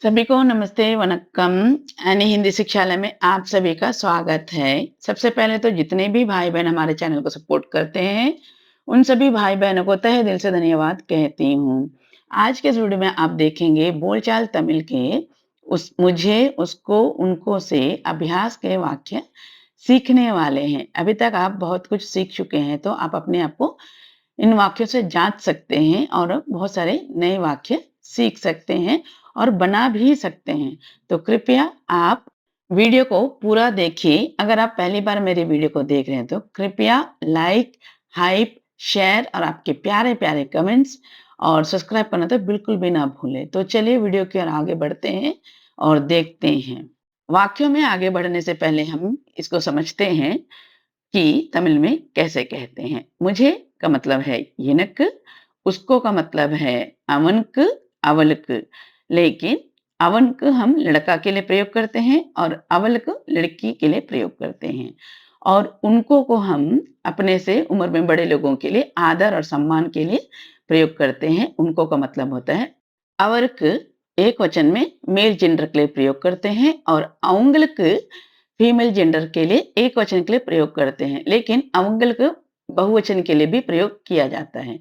सभी को नमस्ते, वनक्कम। यानी हिंदी शिक्षालय में आप सभी का स्वागत है। सबसे पहले तो जितने भी भाई-बहन हमारे चैनल को सपोर्ट करते हैं, उन सभी भाई-बहनों को तहे दिल से धन्यवाद कहती हूँ। आज के इस वीडियो में आप देखेंगे बोलचाल तमिल के उस मुझे, उसको, उनको से अभ्यास के वाक्य सीखने वाले हैं। अभी तक आप बहुत कुछ सीख चुके हैं, तो आप अपने आप को इन वाक्यों से जांच सकते हैं और बहुत सारे नए वाक्य सीख सकते हैं और बना भी सकते हैं। तो कृपया आप वीडियो को पूरा देखिए। अगर आप पहली बार मेरी वीडियो को देख रहे हैं तो कृपया लाइक, हाइप, शेयर और आपके प्यारे-प्यारे कमेंट्स और सब्सक्राइब करना तो बिल्कुल भी ना भूलें। तो चलिए वीडियो की ओर आगे बढ़ते हैं और देखते हैं। वाक्यों में आगे बढ़ने से पहले हम इसको समझते हैं कि तमिल में कैसे कहते हैं। मुझे का मतलब है "எனக்கு", उसको का मतलब है "அவனுக்கு", "அவளுக்கு", लेकिन "அவனுக்கு" हम लड़का के लिए प्रयोग करते हैं और "அவளுக்கு" लड़की के लिए प्रयोग करते हैं। और "उनको" को हम अपने से उम्र में बड़े लोगों के लिए आदर और सम्मान के लिए प्रयोग करते हैं। "उनको" का मतलब होता है அவருக்கு एक वचन में मेल जेंडर के लिए प्रयोग करते हैं और அவங்களுக்கு फीमेल जेंडर के लिए एक वचन के लिए प्रयोग करते हैं, लेकिन அவங்களுக்கு बहुवचन के लिए भी प्रयोग किया जाता है।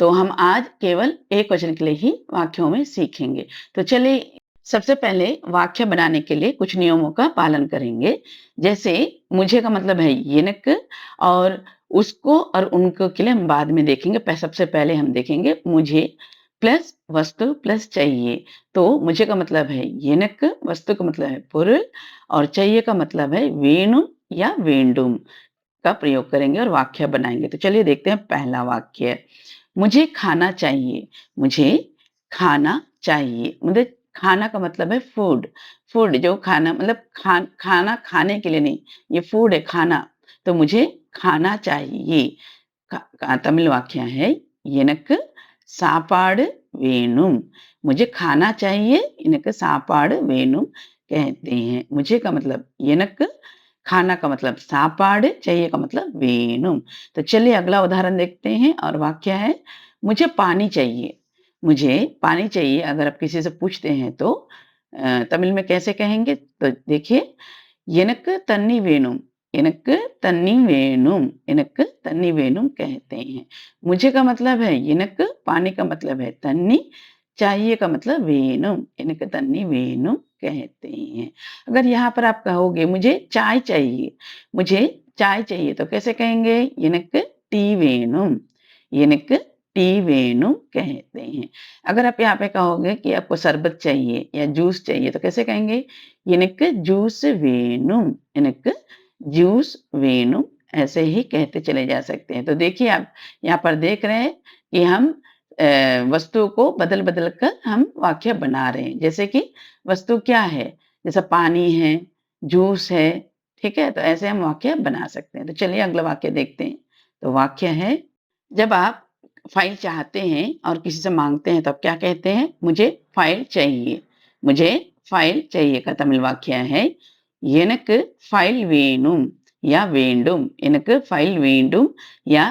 तो हम आज केवल एक वचन के लिए ही वाक्यों में सीखेंगे। तो चलिए सबसे पहले वाक्य बनाने के लिए कुछ नियमों का पालन करेंगे। जैसे मुझे का मतलब है "எனக்கு" और उसको और उनको के लिए हम बाद में देखेंगे। सबसे पहले हम देखेंगे मुझे प्लस वस्तु प्लस चाहिए। तो मुझे का मतलब है "எனக்கு", वस्तु का मतलब है பொருள் और चाहिए का मतलब है "வேணும்" या "வேண்டும்" का प्रयोग करेंगे और वाक्य बनाएँगे। तो चलिए देखते हैं पहला वाक्य। मुझे खाना चाहिए, मुझे खाना चाहिए। मुझे खाना का मतलब है फूड, फूड जो खाना मतलब खाना खाने के लिए नहीं, ये फूड है खाना। तो मुझे खाना चाहिए। तमिल वाक्य है "எனக்கு சாப்பாடு வேணும்", मुझे खाना चाहिए, எனக்கு சாப்பாடு வேணும் कहते हैं। मुझे का मतलब எனக்கு, खाना का मतलब சாப்பாடு, चाहिए का मतलब வேணும்। तो चलिए अगला उदाहरण देखते हैं और वाक्य है मुझे पानी चाहिए। मुझे पानी चाहिए अगर आप किसी से पूछते हैं तो तमिल में कैसे कहेंगे? तो देखिए எனக்கு தண்ணி வேணும், எனக்கு தண்ணி வேணும், எனக்கு தண்ணி வேணும் कहते हैं। मुझे का मतलब है எனக்கு, पानी का मतलब है तन्नी, चाहिए का मतलब வேணும், எனக்கு தண்ணி வேணும் कहते हैं। अगर यहाँ पर आप कहोगे मुझे चाय चाहिए, मुझे चाय चाहिए तो कैसे कहेंगे? எனக்கு டீ வேணும், எனக்கு டீ வேணும் कहते हैं। अगर आप यहाँ पे कहोगे कि आपको शरबत चाहिए या जूस चाहिए तो कैसे कहेंगे? எனக்கு जूस வேணும், எனக்கு जूस வேணும் ऐसे ही कहते चले जा सकते हैं। तो देखिए आप यहाँ पर देख रहे हैं कि हम वस्तुओं को बदल-बदल कर हम वाक्य बना रहे हैं। जैसे कि वस्तु क्या है? जैसे पानी है, जूस है, ठीक है? तो ऐसे हम वाक्य बना सकते हैं। तो चलिए अगला वाक्य देखते हैं। तो वाक्य है जब आप फ़ाइल चाहते हैं और किसी से माँगते हैं तो आप क्या कहते हैं? मुझे फ़ाइल चाहिए। मुझे फ़ाइल चाहिए का तमिल वाक्य है எனக்கு फ़ाइल வேணும் या வேண்டும்। எனக்கு फ़ाइल வேண்டும் या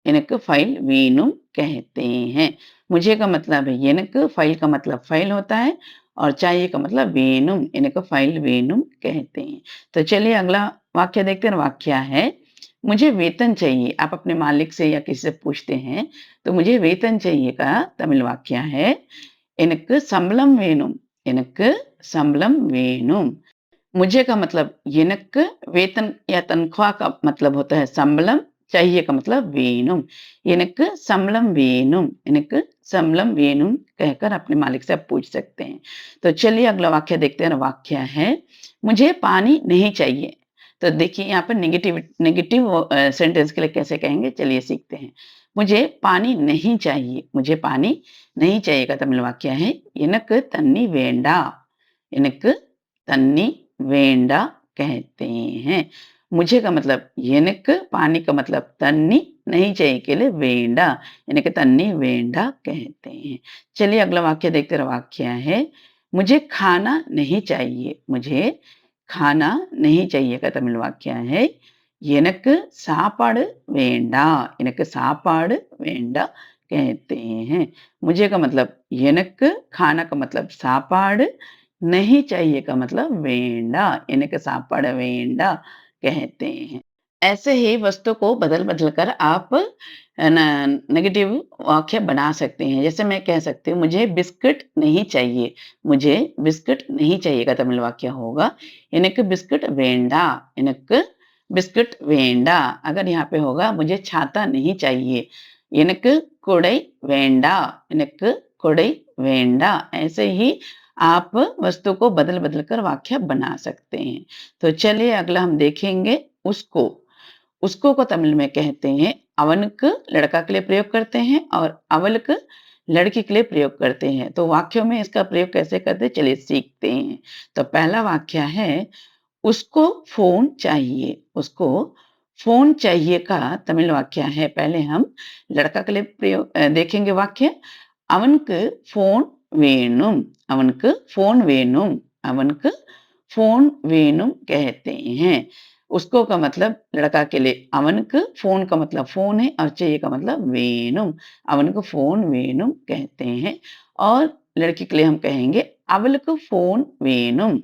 எனக்கு फ़ाइल வேணும் कहते हैं। मुझे का मतलब है எனக்கு, फ़ाइल का मतलब फ़ाइल होता है और चाहिए का मतलब வேணும், எனக்கு फ़ाइल வேணும் कहते हैं। तो चलिए अगला वाक्य देखते हैं। वाक्य है मुझे वेतन चाहिए। आप अपने मालिक से या किसी से पूछते हैं तो मुझे वेतन चाहिए का तमिल वाक्य है எனக்கு சம்பளம் வேணும், எனக்கு சம்பளம் வேணும்। मुझे का मतलब எனக்கு, वेतन या तनख्वाह का मतलब होता है संबलम, चाहिए का मतलब வேணும்। எனக்கு சம்பளம் வேணும், எனக்கு சம்பளம் வேணும் कहकर अपने मालिक से आप पूछ सकते हैं। तो चलिए अगला वाक्य देखते हैं। वाक्य है मुझे पानी नहीं चाहिए। तो देखिए यहाँ पर नेगेटिव नेगेटिव सेंटेंस के लिए कैसे कहेंगे चलिए सीखते हैं। मुझे पानी नहीं चाहिए, मुझे पानी नहीं चाहिए का तमिल वाक्य है எனக்கு தண்ணி வேண்டா, எனக்கு தண்ணி வேண்டா कहते हैं। मुझे का मतलब எனக்கு, पानी का मतलब तन्नी, नहीं चाहिए के लिए वेंडा, எனக்கு तन्नी वेंडा कहते हैं। चलिए अगला वाक्य देखते हैं। वाक्य है मुझे खाना नहीं चाहिए, मुझे खाना नहीं चाहिए का तमिल वाक्य है எனக்கு சாப்பாடு வேண்டா, எனக்கு சாப்பாடு வேண்டா कहते हैं। मुझे का मतलब எனக்கு, खाना का मतलब சாப்பாடு, नहीं चाहिए का मतलब வேண்டா, எனக்கு சாப்பாடு வேண்டா कहते हैं। ऐसे ही वस्तु को बदल-बदल कर आप नेगेटिव वाक्य बना सकते हैं। जैसे मैं कह सकती हूँ, मुझे बिस्किट नहीं चाहिए। मुझे बिस्किट नहीं चाहिए का तमिल वाक्य होगा, எனக்கு बिस्किट வேண்டா, எனக்கு बिस्किट வேண்டா। अगर यहाँ पे होगा, मुझे छाता नहीं चाहिए, எனக்கு कुடை வேண்டா, எனக்கு कुடை வேண்டா। ऐसे ही आप वस्तु को बदल-बदल कर वाक्य बना सकते हैं। तो चलिए अगला हम देखेंगे उसको। उसको को तमिल में कहते हैं அவனுக்கு लड़का के लिए प्रयोग करते हैं और அவளுக்கு लड़की के लिए प्रयोग करते हैं। तो वाक्यों में इसका प्रयोग कैसे करते हैं, चलिए सीखते हैं। तो पहला वाक्य है उसको फ़ोन चाहिए। उसको फ़ोन चाहिए का तमिल वाक्य है, पहले हम लड़का के लिए देखेंगे वाक्य। அவனுக்கு फ़ोन வேணும், அவனுக்கு फ़ोन வேணும், அவனுக்கு फ़ोन வேணும் कहते हैं। उसको का मतलब लड़का के लिए அவனுக்கு फ़ोन का मतलब फ़ोन है और चाहिए का मतलब வேணும், அவனுக்கு फ़ोन வேணும் कहते हैं। और लड़की के लिए हम कहेंगे அவளுக்கு फ़ोन வேணும்,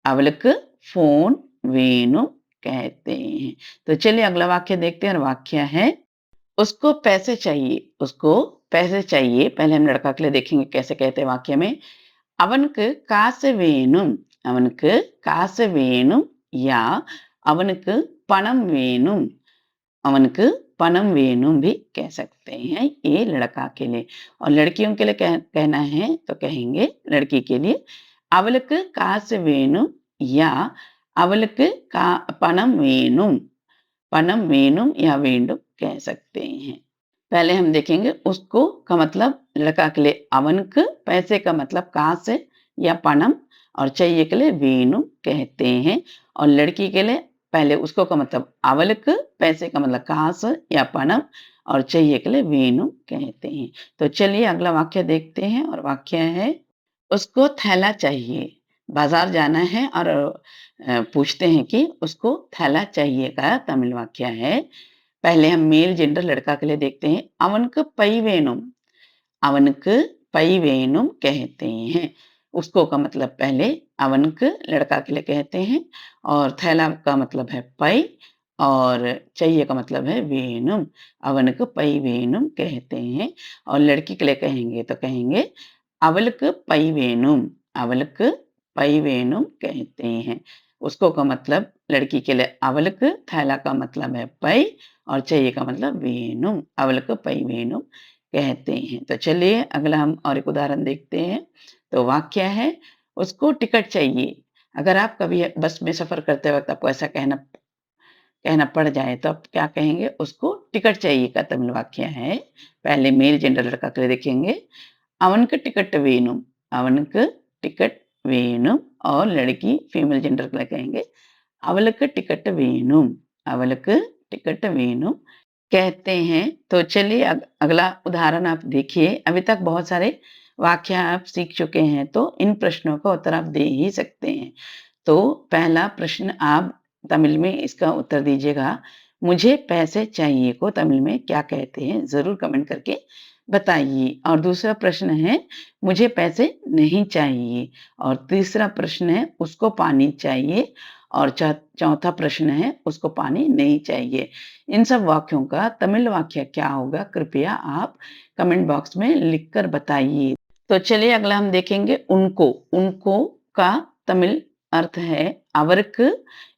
அவளுக்கு फ़ोन வேணும் कहते हैं। तो चलिए अगला वाक्य देखते हैं और वाक्य है उसको पैसे चाहिए। उसको पैसे चाहिए, पहले हम लड़का के लिए देखेंगे कैसे कहते हैं वाक्य में। அவனுக்கு காசு வேணும், அவனுக்கு காசு வேணும் या அவனுக்கு பணம் வேணும், அவனுக்கு பணம் வேணும் भी कह सकते हैं, ये लड़का के लिए। और लड़कियों के लिए कहना है तो कहेंगे लड़की के लिए அவளுக்கு காசு வேணும் या அவளுக்கு பணம் வேணும், பணம் வேணும் या வேண்டும் कह सकते हैं। पहले हम देखेंगे उसको का मतलब लड़का के लिए அவனுக்கு, पैसे का मतलब காசு या पणम और चाहिए के लिए வேணும் कहते हैं। और लड़की के लिए पहले उसको का मतलब அவளுக்கு, पैसे का मतलब காசு या पणम और चाहिए के लिए வேணும் कहते हैं। तो चलिए अगला वाक्य देखते हैं और वाक्य है उसको थैला चाहिए। बाजार जाना है और पूछते हैं कि उसको थैला चाहिए का तमिल वाक्य है। पहले हम मेल जेंडर लड़का के लिए देखते हैं। அவனுக்கு பை வேணும், அவனுக்கு பை வேணும் कहते हैं। उसको का मतलब पहले அவனுக்கு लड़का के लिए कहते हैं और थैला का मतलब है पै और चाहिए का मतलब है வேணும், அவனுக்கு பை வேணும் कहते हैं। और लड़की के लिए कहेंगे तो कहेंगे அவளுக்கு பை வேணும், அவளுக்கு பை வேணும் कहते हैं। उसको का मतलब लड़की के लिए அவளுக்கு, थैला का मतलब है पै और चाहिए का मतलब வேணும், அவளுக்கு பை வேணும் कहते हैं। तो चलिए अगला हम और एक उदाहरण देखते हैं। तो वाक्य है उसको टिकट चाहिए। अगर आप कभी बस में सफ़र करते वक़्त आपको ऐसा कहना कहना पड़ जाए तो आप क्या कहेंगे, उसको टिकट चाहिए का तमिल वाक्य है। पहले मेल जेंडर लड़का के लिए देखेंगे அவனுக்கு टिकट வேணும், அவனுக்கு टिकट வேணும்। और लड़की फीमेल जेंडर के लिए कहेंगे அவளுக்கு टिकट வேணும், அவளுக்கு टिकट வேணும் कहते हैं। तो चलिए अगला उदाहरण आप देखिए। अभी तक बहुत सारे वाक्य आप सीख चुके हैं, तो इन प्रश्नों का उत्तर आप दे ही सकते हैं। तो पहला प्रश्न आप तमिल में इसका उत्तर दीजिएगा। मुझे पैसे चाहिए को तमिल में क्या कहते हैं? ज़रूर कमेंट करके बताइए। और दूसरा प्रश्न है मुझे पैसे नहीं चाहिए। और तीसरा प्रश्न है उसको पानी चाहिए। और चौथा प्रश्न है उसको पानी नहीं चाहिए। इन सब वाक्यों का तमिल वाक्य क्या होगा, कृपया आप कमेंट बॉक्स में लिखकर बताइए। तो चलिए अगला हम देखेंगे उनको। उनको का तमिल अर्थ है அவருக்கு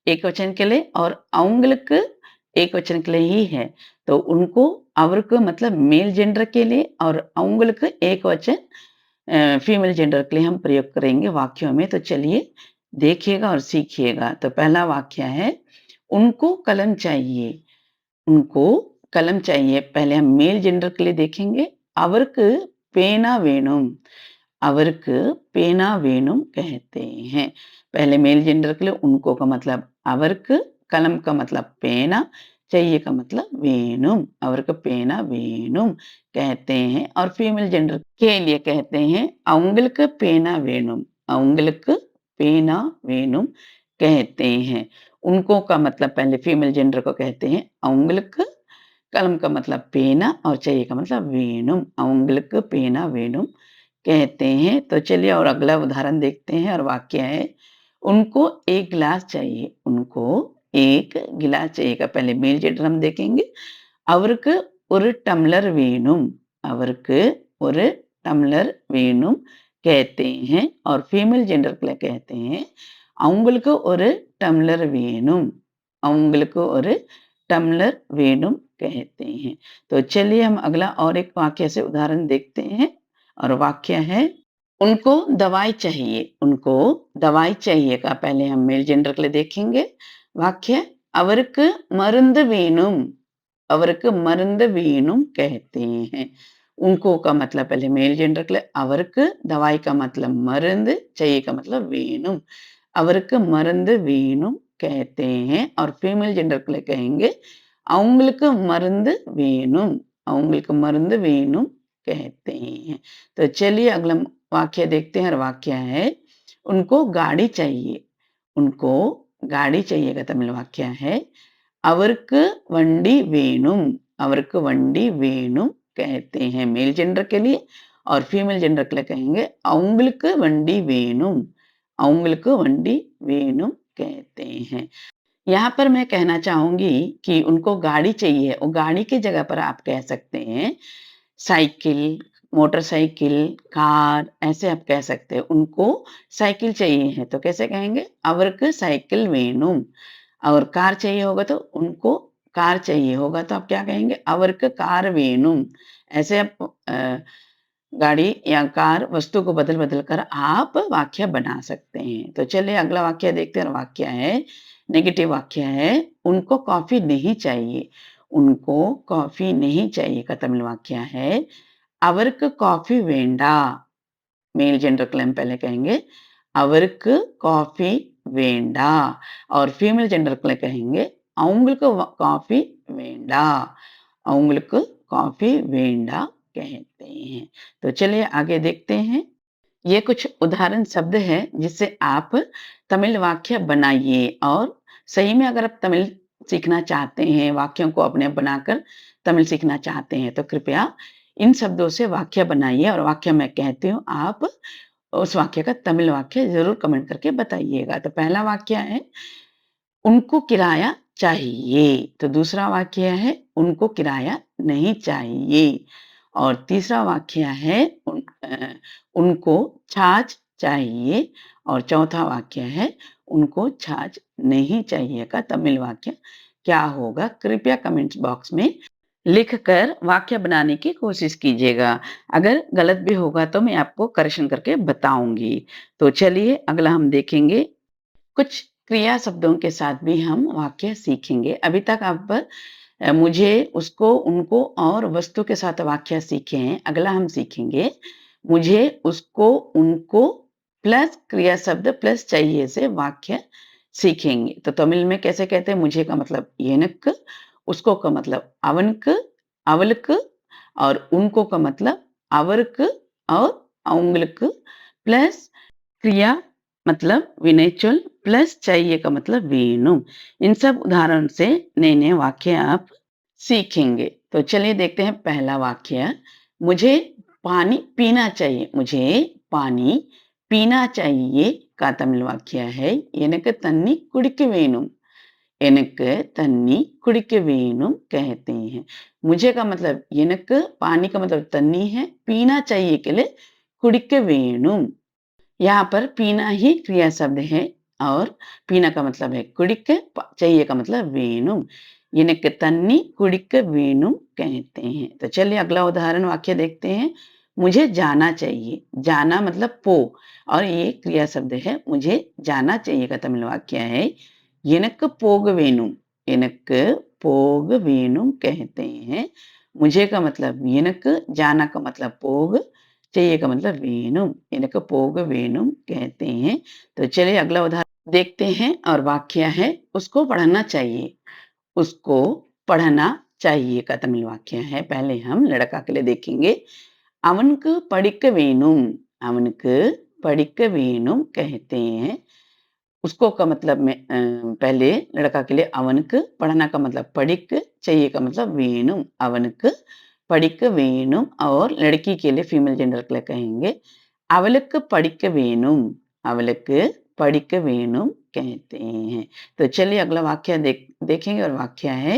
एकवचन के लिए और அவங்களுக்கு एकवचन के लिए ही है। तो उनको, அவருக்கு मतलब मेल जेंडर के लिए और அவங்களுக்கு एकवचन फीमेल जेंडर के लिए हम प्रयोग करेंगे वाक्यों में। तो चलिए देखिएगा और सीखिएगा। तो पहला वाक्य है उनको कलम चाहिए। उनको कलम चाहिए, पहले हम मेल जेंडर के लिए देखेंगे அவருக்கு பேனா வேணும், அவருக்கு பேனா வேணும் कहते हैं। पहले मेल जेंडर के लिए उनको का मतलब அவருக்கு, कलम का मतलब पेना, चाहिए का मतलब வேணும், அவருக்கு பேனா வேணும் कहते हैं। और फीमेल जेंडर के लिए कहते हैं அவங்களுக்கு பேனா வேணும், அவங்களுக்கு பேனா வேணும் कहते हैं। उनको का मतलब पहले फीमेल जेंडर को कहते हैं அவங்களுக்கு, कलम का मतलब पेना और चाहिए का मतलब वेणुम। अवंगलुक्कु पेना वेणुम कहते हैं। तो चलिए और अगला उदाहरण देखते हैं और वाक्य है, उनको 1 गिलास चाहिए। उनको 1 गिलास चाहिए का पहले मेल जेंडर हम देखेंगे। அவருக்கு 1 टम्लर வேணும்। அவருக்கு 1 टम्लर வேணும் कहते हैं और फीमेल जेंडर के लिए कहते हैं, அவங்களுக்கு 1 टम्लर வேணும்। அவங்களுக்கு 1 टम्लर வேணும் कहते हैं। तो चलिए हम अगला और एक वाक्य से उदाहरण देखते हैं और वाक्य है, उनको दवाई चाहिए। उनको दवाई चाहिए का पहले हम मेल जेंडर के लिए देखेंगे। वाक्य அவருக்கு மருந்து வேணும்। அவருக்கு மருந்து வேணும் कहते हैं। उनको का मतलब पहले मेल जेंडर के लिए அவருக்கு, दवाई का मतलब मருந்து, चाहिए का मतलब வேணும்। அவருக்கு மருந்து வேணும் कहते हैं और फीमेल जेंडर के लिए कहेंगे, அவங்களுக்கு மருந்து வேணும்। அவங்களுக்கு மருந்து வேணும் कहते हैं। तो चलिए अगला वाक्य देखते हैं और वाक्य है, उनको गाड़ी चाहिए। उनको गाड़ी चाहिए का तमिल वाक्य है, அவருக்கு வண்டி வேணும்। அவருக்கு வண்டி வேணும் कहते हैं मेल जेंडर के लिए और फीमेल जेंडर के लिए कहेंगे, அவங்களுக்கு வண்டி வேணும்। அவங்களுக்கு வண்டி வேணும் कहते हैं। यहाँ पर मैं कहना चाहूँगी कि उनको गाड़ी चाहिए, वो गाड़ी की जगह पर आप कह सकते हैं साइकिल, मोटरसाइकिल, कार ऐसे आप कह सकते हैं। उनको साइकिल चाहिए है तो कैसे कहेंगे? அவருக்கு साइकिल வேணும்। और कार चाहिए होगा तो उनको कार चाहिए होगा तो आप क्या कहेंगे? அவருக்கு कार வேணும்। ऐसे आप गाड़ी या कार वस्तु को बदल-बदल कर आप वाक्य बना सकते हैं। तो चलिए अगला वाक्य देखते हैं और वाक्य है, नेगेटिव वाक्य है, उनको कॉफ़ी नहीं चाहिए। उनको कॉफ़ी नहीं चाहिए का तमिल वाक्य है, அவருக்கு कॉफ़ी வேண்டா। मेल जेंडर के लिए हम पहले कहेंगे, அவருக்கு कॉफ़ी வேண்டா और फीमेल जेंडर के लिए कहेंगे, அவங்களுக்கு कॉफ़ी வேண்டா। அவங்களுக்கு कॉफ़ी வேண்டா कहते हैं। तो चलिए आगे देखते हैं। ये कुछ उदाहरण शब्द हैं जिससे आप तमिल वाक्य बनाइए और सही में अगर आप तमिल सीखना चाहते हैं, वाक्यों को अपने बनाकर तमिल सीखना चाहते हैं तो कृपया इन शब्दों से वाक्य बनाइए और वाक्य मैं कहती हूँ, आप उस वाक्य का तमिल वाक्य ज़रूर कमेंट करके बताइएगा। तो पहला वाक्य है, उनको किराया चाहिए। तो दूसरा वाक्य है, उनको किराया नहीं चाहिए और तीसरा वाक्य है, उनको छाछ चाहिए और चौथा वाक्य है, उनको छाछ नहीं चाहिए का तमिल वाक्य क्या होगा? कृपया कमेंट्स बॉक्स में लिखकर वाक्य बनाने की कोशिश कीजिएगा। अगर गलत भी होगा तो मैं आपको करेक्शन करके बताऊँगी। तो चलिए अगला हम देखेंगे, कुछ क्रिया शब्दों के साथ भी हम वाक्य सीखेंगे। अभी तक आप मुझे, उसको, उनको और वस्तु के साथ वाक्य सीखे हैं। अगला हम सीखेंगे मुझे, उसको, उनको प्लस क्रिया शब्द प्लस चाहिए से वाक्य सीखेंगे। तो तमिल में कैसे कहते हैं? मुझे का मतलब எனக்கு, उसको का मतलब அவனுக்கு, அவளுக்கு और उनको का मतलब அவருக்கு और அவங்களுக்கு प्लस क्रिया मतलब विनयचल प्लस चाहिए का मतलब वेणुम। इन सब उदाहरण से नए-नए वाक्य आप सीखेंगे। तो चलिए देखते हैं पहला वाक्य, मुझे पानी पीना चाहिए। मुझे पानी पीना चाहिए का तमिल वाक्य है, எனக்கு தண்ணி குடிக்க வேணும்। எனக்கு தண்ணி குடிக்க வேணும் कहते हैं। मुझे का मतलब எனக்கு, पानी का मतलब तन्नी है, पीना चाहिए के लिए குடிக்க வேணும்। यहाँ पर पीना ही क्रिया शब्द है और पीना का मतलब है कुडिक, चाहिए का मतलब வேணும்। எனக்கு தண்ணி குடிக்க வேணும் कहते हैं। तो चलिए अगला उदाहरण वाक्य देखते हैं, मुझे जाना चाहिए। जाना मतलब पो और ये क्रिया शब्द है, मुझे जाना चाहिए का तमिल वाक्य है, எனக்கு போக வேணும்। எனக்கு போக வேணும் कहते हैं। मुझे का मतलब எனக்கு, जाना का मतलब போग, चाहिए का मतलब வேணும்। எனக்கு போக வேணும் कहते हैं। तो चलिए अगला उदाहरण देखते हैं और वाक्य है, उसको पढ़ना चाहिए। उसको पढ़ना चाहिए का तमिल वाक्य है। पहले हम लड़का के लिए देखेंगे, அவனுக்கு படிக்க வேணும்। அவனுக்கு படிக்க வேணும் कहते हैं। उसको का मतलब में पहले लड़का के लिए அவனுக்கு, पढ़ना का मतलब படிक, चाहिए का मतलब वेणुम, அவனுக்கு படிக்க வேணும் और लड़की के लिए फीमेल जेंडर के लिए कहेंगे அவளுக்கு படிக்க வேணும், அவளுக்கு படிக்க வேணும் कहते हैं। तो चलिए अगला वाक्य देखेंगे और वाक्य है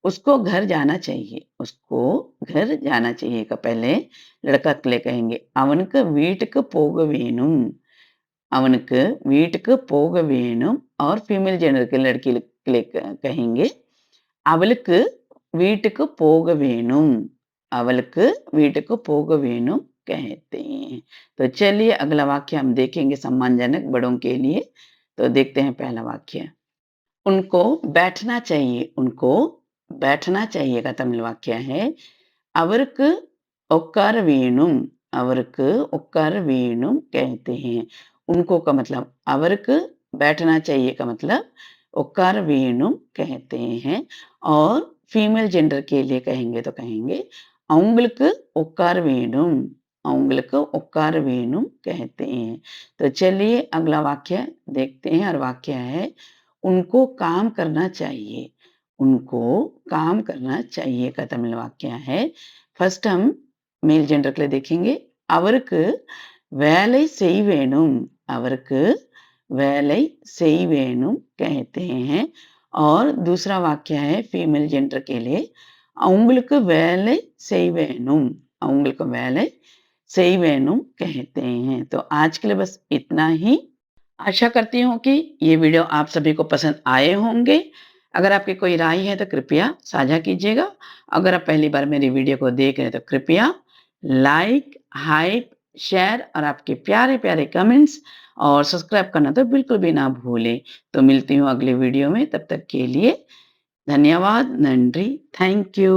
उसको घर जाना चाहिए, उसको घर जाना चाहिए का पहले लड़का के लिए कहेंगे அவனுக்கு வீட்டுக்கு போக வேணும், அவனுக்கு வீட்டுக்கு போக வேணும் और फीमेल जेंडर के लड़की के लिए कहेंगे அவளுக்கு வீட்டுக்கு போக வேணும், அவளுக்கு வீட்டுக்கு போக வேணும் कहते हैं। तो चलिए अगला वाक्य हम देखेंगे सम्मानजनक बड़ों के लिए। तो देखते हैं पहला वाक्य उनको बैठना चाहिए, उनको बैठना चाहिए का तमिल वाक्य है அவருக்கு உட்கார வேணும், அவருக்கு உட்கார வேணும் कहते हैं। उनको का मतलब அவருக்கு बैठना चाहिए का मतलब उட்கார வேணும் कहते हैं और फीमेल जेंडर के लिए कहेंगे तो कहेंगे அவங்களுக்கு உட்கார வேணும், அவங்களுக்கு உட்கார வேணும் कहते हैं। तो चलिए अगला वाक्य देखते हैं और वाक्य है उनको काम करना चाहिए, उनको काम करना चाहिए का तमिल वाक्य है फर्स्ट हम मेल जेंडर के लिए देखेंगे அவருக்கு வேலை செய் வேணும், அவருக்கு வேலை செய் வேணும் कहते हैं और दूसरा वाक्य है फीमेल जेंडर के लिए அவங்களுக்கு வேலை செய் வேணும், அவங்களுக்கு வேலை செய் வேணும் कहते हैं। तो आज के लिए बस इतना ही। आशा करती हूँ कि ये वीडियो आप सभी को पसंद आए होंगे। अगर आपकी कोई राय है तो कृपया साझा कीजिएगा। अगर आप पहली बार मेरी वीडियो को देख रहे हैं तो कृपया लाइक, हाइप, शेयर और आपके प्यारे-प्यारे कमेंट्स और सब्सक्राइब करना तो बिल्कुल भी ना भूलें। तो मिलती हूँ अगले वीडियो में, तब तक के लिए धन्यवाद, नंरी, थैंक यू।